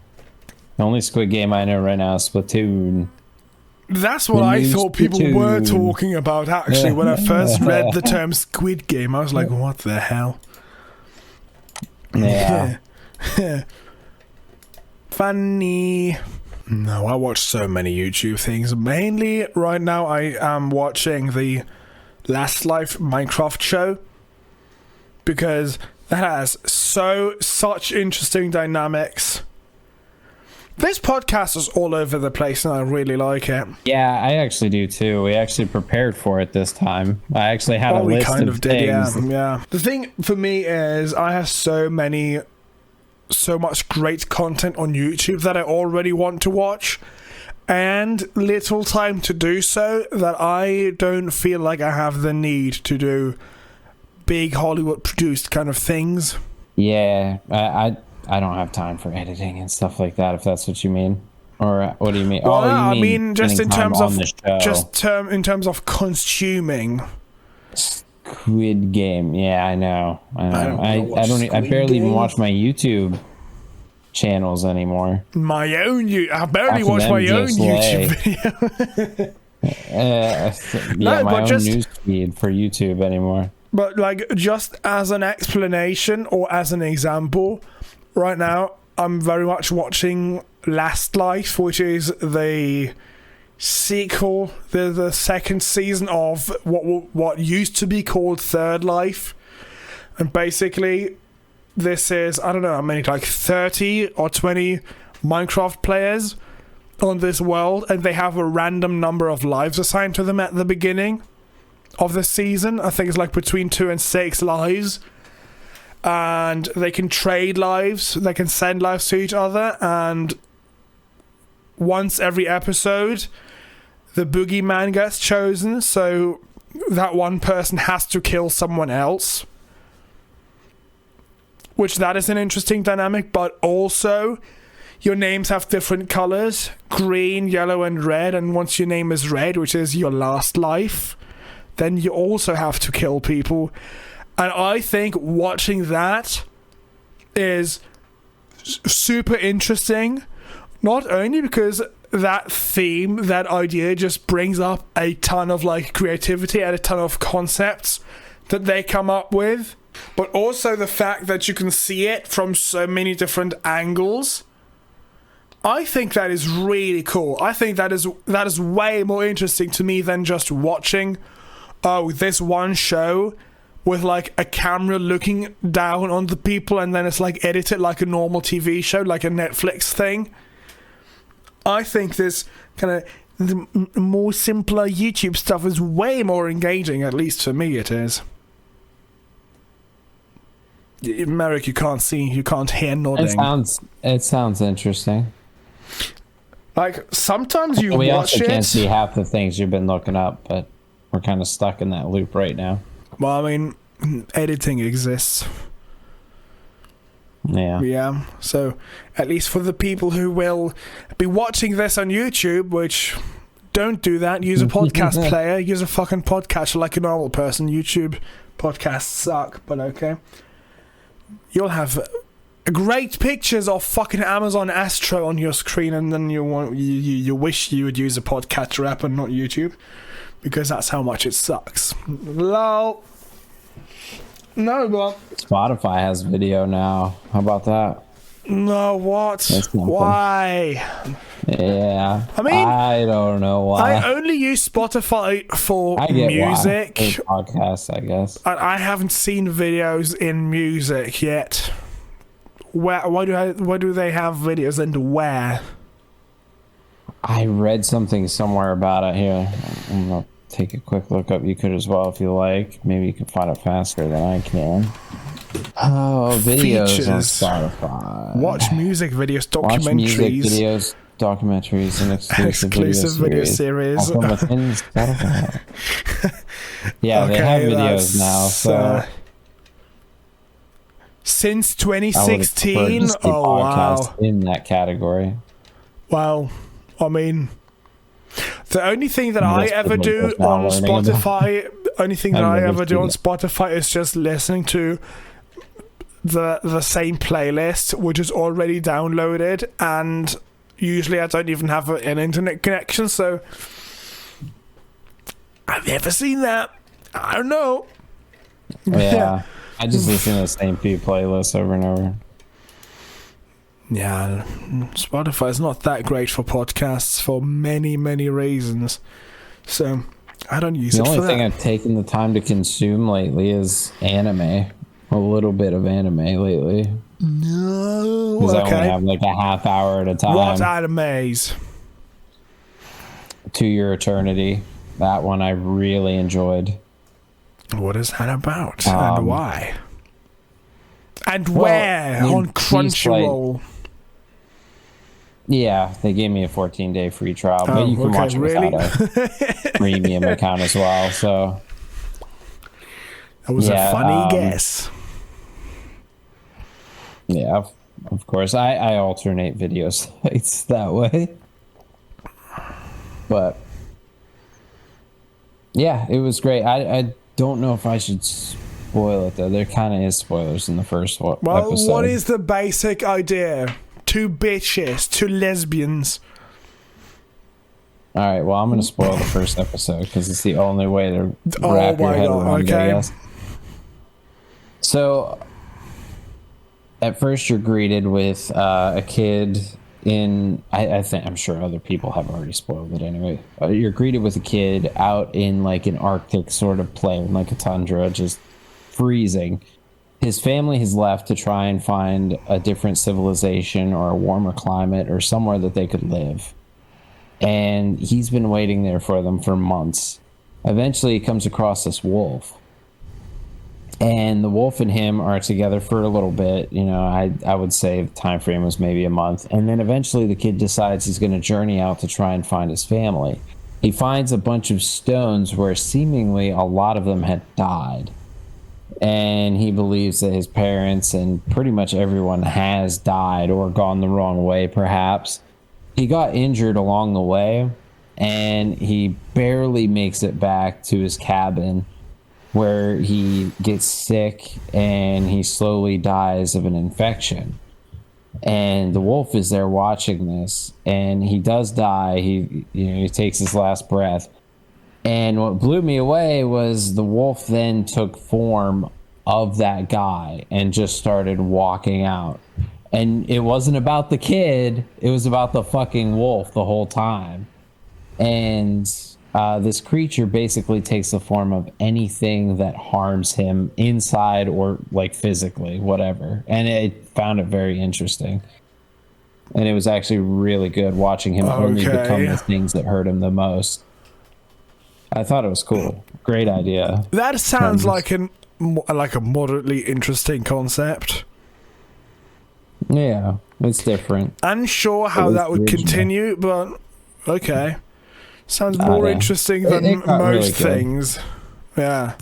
The only Squid Game I know right now is Splatoon. That's what I thought people were talking about, actually. When I first read the term Squid Game, I was like, what the hell? Yeah. Funny. No, I watch so many YouTube things. Mainly, right now, I am watching the Last Life Minecraft show. Because that has such interesting dynamics. This podcast is all over the place, and I really like it. Yeah, I actually do too. We actually prepared for it this time. I actually had a list of things. Yeah. The thing for me is I have so much great content on YouTube that I already want to watch, and little time to do so, that I don't feel like I have the need to do big Hollywood produced kind of things. Yeah, I don't have time for editing and stuff like that, if that's what you mean. Or what do you mean? Well, I mean just in terms of consuming. Squid Game. Yeah, I know. I barely even watch my YouTube channels anymore. I barely watch my own YouTube video. My own news feed for YouTube anymore. But like, just as an explanation or as an example, right now I'm very much watching Last Life, which is the sequel, the second season of what used to be called Third Life. And basically, this is, I don't know how many, like 30 or 20 Minecraft players on this world, and they have a random number of lives assigned to them at the beginning of the season. I think it's like between 2 and 6 lives. And they can trade lives, they can send lives to each other, and once every episode, the boogeyman gets chosen, so that one person has to kill someone else. Which that is an interesting dynamic, but also your names have different colors, green, yellow, and red, and once your name is red, which is your last life, then you also have to kill people. And I think watching that is super interesting, not only because that theme, that idea just brings up a ton of like creativity and a ton of concepts that they come up with, but also the fact that you can see it from so many different angles. I think that is really cool. I think that is way more interesting to me than just watching this one show with like a camera looking down on the people and then it's like edited like a normal TV show, like a Netflix thing. I think this kind of the more simpler YouTube stuff is way more engaging, at least for me it is. Merrick, you can't hear nodding. It sounds interesting. Like, sometimes you we watch also it. Can't see half the things you've been looking up, but we're kind of stuck in that loop right now. Well, I mean, editing exists. Yeah. So, at least for the people who will be watching this on YouTube, which don't do that, use a podcast player, use a fucking podcatcher like a normal person. YouTube podcasts suck, but okay. You'll have great pictures of fucking Amazon Astro on your screen, and then you wish you would use a podcatcher app and not YouTube, because that's how much it sucks. Lol. No, but Spotify has video now. How about that? No, what? Why? Yeah. I mean, I don't know why. I only use Spotify for music. For podcasts, I guess. And I haven't seen videos in music yet. Why do they have videos, and where? I read something somewhere about it here. I'm gonna take a quick look up. You could as well if you like. Maybe you can find it faster than I can. Oh, videos Features. on Spotify. Watch music videos, documentaries. Watch music videos, documentaries, and exclusive video series. Also within Spotify. Yeah, okay, they have videos now. So since 2016. Oh wow! In that category. Well, I mean, The only thing that I ever do on Spotify, is just listening to the same playlist, which is already downloaded, and usually I don't even have an internet connection, so I've never seen that. I don't know. Yeah, I just listen to the same few playlists over and over. Yeah, Spotify is not that great for podcasts for many, many reasons. So I don't use it for that. The only thing I've taken the time to consume lately is anime. A little bit of anime lately. No, because I only have like a half hour at a time. What animes? To Your Eternity. That one I really enjoyed. What is that about? And why? And where? On Crunchyroll. Yeah, they gave me a 14-day free trial, but you can watch it without a premium account as well. So that was a funny guess. Yeah, of course. I alternate video sites that way. But yeah, it was great. I don't know if I should spoil it though. There kind of is spoilers in the first episode. Well, what is the basic idea? Two bitches, two lesbians. All right, well, I'm going to spoil the first episode because it's the only way to wrap your head around it, I guess. So, at first you're greeted with a kid in... I'm sure other people have already spoiled it anyway. You're greeted with a kid out in like an Arctic sort of plain, like a tundra, just freezing. His family has left to try and find a different civilization or a warmer climate or somewhere that they could live. And he's been waiting there for them for months. Eventually he comes across this wolf. And the wolf and him are together for a little bit. You know, I would say the time frame was maybe a month. And then eventually the kid decides he's going to journey out to try and find his family. He finds a bunch of stones where seemingly a lot of them had died. And he believes that his parents and pretty much everyone has died or gone the wrong way, perhaps. He got injured along the way, and he barely makes it back to his cabin, where he gets sick and he slowly dies of an infection. And the wolf is there watching this, and he does die. He takes his last breath. And what blew me away was the wolf then took form of that guy and just started walking out. And it wasn't about the kid. It was about the fucking wolf the whole time. And this creature basically takes the form of anything that harms him inside or like physically, whatever. And I found it very interesting. And it was actually really good watching him only become the things that hurt him the most. I thought it was cool. Great idea. That sounds like a moderately interesting concept. Yeah, it's different. Unsure how that would continue, but okay. Sounds more interesting than most things. Yeah.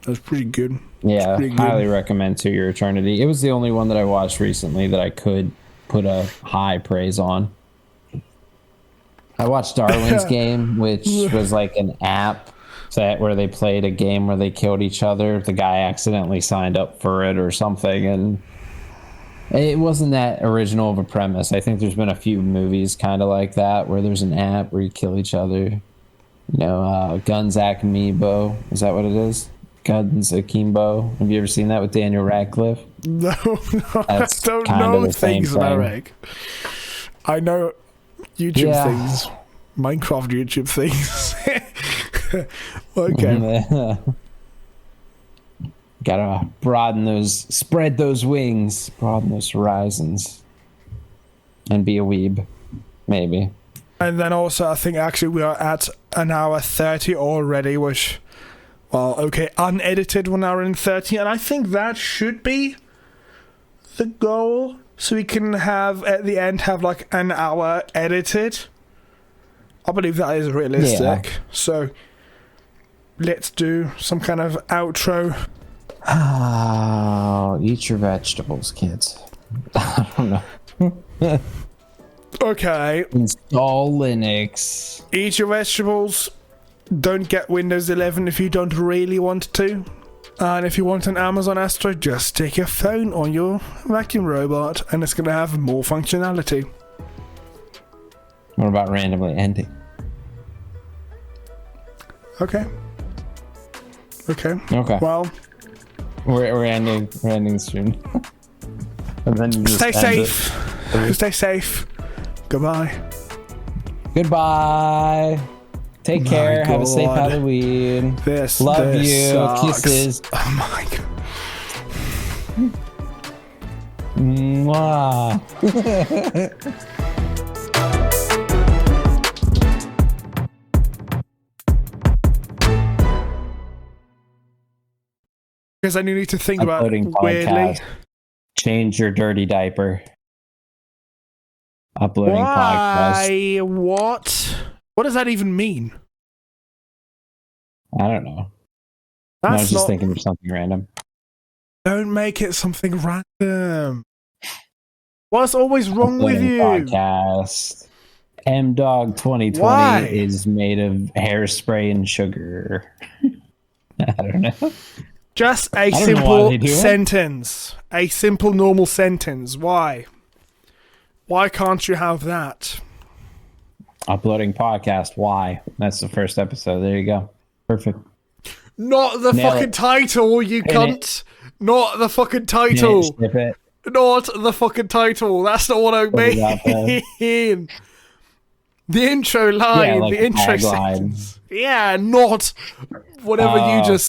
That's pretty good. Yeah, highly recommend To Your Eternity. It was the only one that I watched recently that I could put a high praise on. I watched Darwin's Game, which was like an app where they played a game where they killed each other. The guy accidentally signed up for it or something, and it wasn't that original of a premise. I think there's been a few movies kind of like that where there's an app where you kill each other. You know, Guns Akimbo. Is that what it is? Guns Akimbo. Have you ever seen that with Daniel Radcliffe? No, I don't know things about Reg. I know YouTube things. Minecraft YouTube things. Okay. Gotta spread those wings, broaden those horizons, and be a weeb, maybe. And then also, I think actually we are at an hour 30 already, which, well, okay, unedited 1 hour and 30, and I think that should be the goal, so we can have, at the end, have like an hour edited. I believe that is realistic. Yeah. So, let's do some kind of outro. Oh, eat your vegetables, kids. I don't know. Okay. Install Linux. Eat your vegetables. Don't get Windows 11 if you don't really want to. And if you want an Amazon Astro, just stick your phone on your vacuum robot and it's going to have more functionality. What about randomly ending? Okay. Well, we're ending soon. And then you just stay safe. Stay safe. Goodbye. Goodbye. Take care. Have a safe Halloween. Love you. Sucks. Kisses. Oh my god. Mwah. Because I need to think Uploading about weirdly. podcast. Change your dirty diaper. Uploading podcast. Why? What does that even mean? I don't know. I That's was just not. thinking of something random. Don't make it something random. What's always wrong with Uploading you? Podcast. M-Dog 2020 Why? is made of hairspray and sugar. I don't know. Just a don't know why simple they do it. sentence. A simple, normal sentence. Why? Why can't you have that? Uploading podcast. Why? That's the first episode. There you go. Perfect. Not the Nail fucking it. title, you Pin cunt. Not the fucking Snip title. it. Not the fucking title. That's not what I What about mean. The intro line, like the a intro tagline. sentence. Yeah, not whatever you just